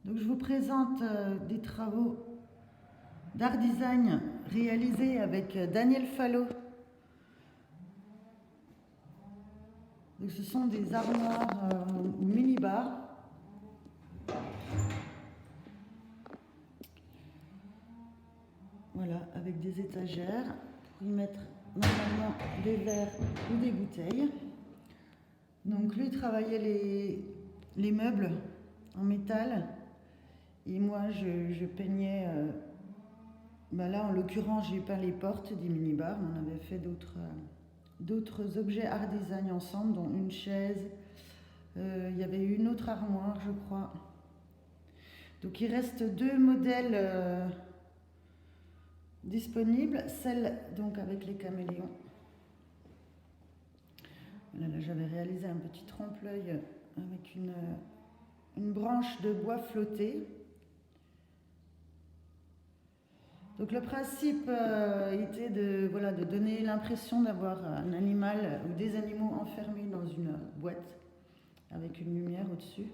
Donc je vous présente des travaux d'art design réalisés avec Daniel Fallot. Donc ce sont des armoires ou mini-bars. Voilà, avec des étagères pour y mettre normalement des verres ou des bouteilles. Donc lui travaillait les meubles en métal et moi je peignais. Là en l'occurrence j'ai peint les portes des mini-bars. On avait fait d'autres objets art design ensemble, dont une chaise. Il y avait une autre armoire, je crois. Donc il reste deux modèles disponibles, celle donc avec les caméléons. Là j'avais réalisé un petit trompe-l'œil avec une branche de bois flotté. Donc le principe était de donner l'impression d'avoir un animal ou des animaux enfermés dans une boîte avec une lumière au-dessus.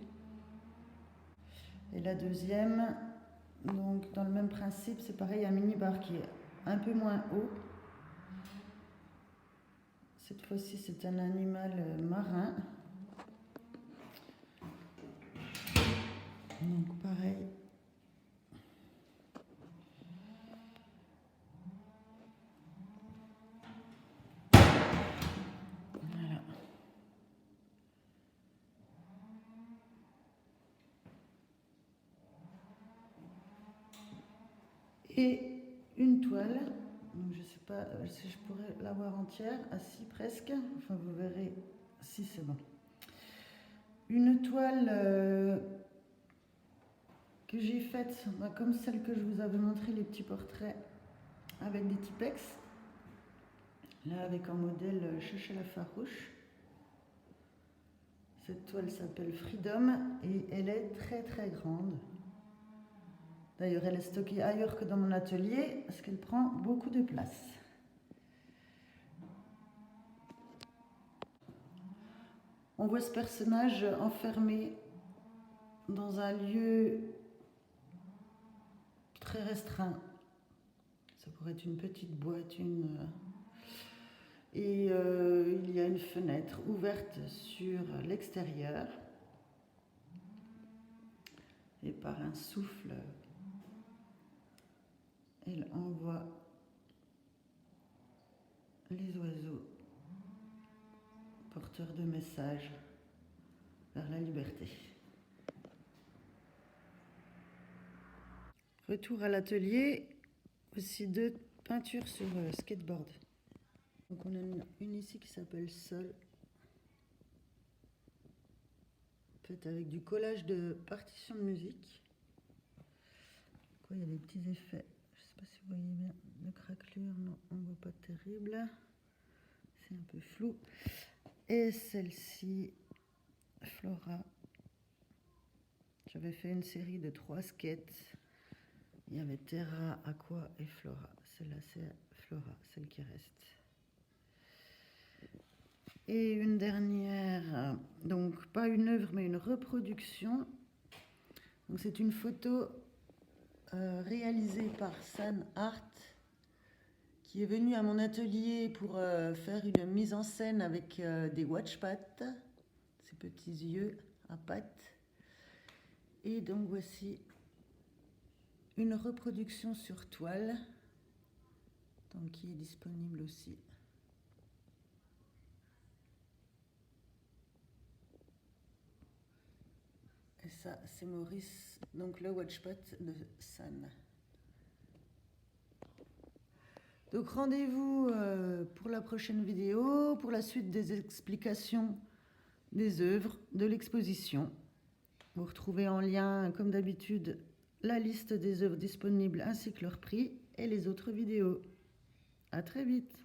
Et la deuxième, donc dans le même principe, c'est pareil, un mini-bar qui est un peu moins haut. Cette fois-ci, c'est un animal marin. Donc pareil. Voilà. Et une toile. Donc je ne sais pas si je pourrais l'avoir entière. Ah si, presque. Enfin, vous verrez si c'est bon. Une toile que j'ai faite, comme celle que je vous avais montré, les petits portraits avec des Tipex. Là, avec un modèle Chacha la Farouche. Cette toile s'appelle Freedom et elle est très très grande. D'ailleurs, elle est stockée ailleurs que dans mon atelier parce qu'elle prend beaucoup de place. On voit ce personnage enfermé dans un lieu très restreint. Ça pourrait être une petite boîte, et il y a une fenêtre ouverte sur l'extérieur. Et par un souffle, elle envoie les oiseaux porteurs de messages vers la liberté. Retour à l'atelier, aussi deux peintures sur skateboard. Donc on a une ici qui s'appelle Sol, faite avec du collage de partitions de musique. Quoi, il y a des petits effets, je ne sais pas si vous voyez bien, de craquelure, non, on ne voit pas terrible, c'est un peu flou. Et celle-ci, Flora. J'avais fait une série de 3 skates. Il y avait Terra, Aqua et Flora. Celle-là, c'est Flora, celle qui reste. Et une dernière, donc pas une œuvre, mais une reproduction. Donc c'est une photo réalisée par San Art, qui est venue à mon atelier pour faire une mise en scène avec des watchpads, ces petits yeux à pattes. Et donc voici une reproduction sur toile, donc qui est disponible aussi. Et ça, c'est Maurice, donc le watchpad de San. Donc rendez-vous pour la prochaine vidéo, pour la suite des explications des œuvres de l'exposition. Vous retrouvez en lien, comme d'habitude, la liste des œuvres disponibles ainsi que leur prix et les autres vidéos. À très vite!